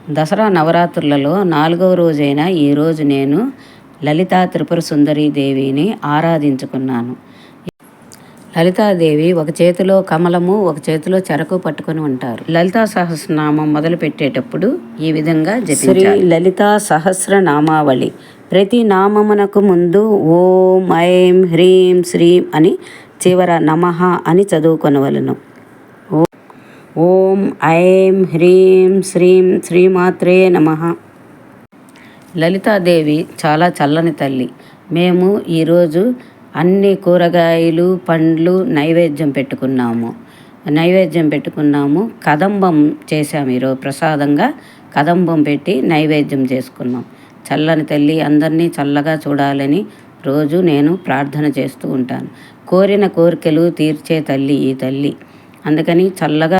దసరా నవరాత్రులలో 4వ రోజైన ఈరోజు నేను లలితా త్రిపుర సుందరీ దేవిని ఆరాధించుకున్నాను. లలితాదేవి ఒక చేతిలో కమలము, ఒక చేతిలో చెరకు పట్టుకొని ఉంటారు. లలితా సహస్రనామం మొదలు పెట్టేటప్పుడు ఈ విధంగా జపించాలి. శ్రీ లలితా సహస్రనామావళి. ప్రతి నామమునకు ముందు ఓం ఐం హ్రీం శ్రీం అని, చివర నమః అని చదువుకొనవలను. ఓం ఐం హ్రీం శ్రీం శ్రీమాత్రే నమః. లలితాదేవి చాలా చల్లని తల్లి. మేము ఈరోజు అన్ని కూరగాయలు, పండ్లు నైవేద్యం పెట్టుకున్నాము. కదంబం చేశాము. ఈరోజు ప్రసాదంగా కదంబం పెట్టి నైవేద్యం చేసుకున్నాం. చల్లని తల్లి అందరినీ చల్లగా చూడాలని రోజు నేను ప్రార్థన చేస్తూ ఉంటాను. కోరిన కోరికలు తీర్చే తల్లి ఈ తల్లి. అందుకని చల్లగా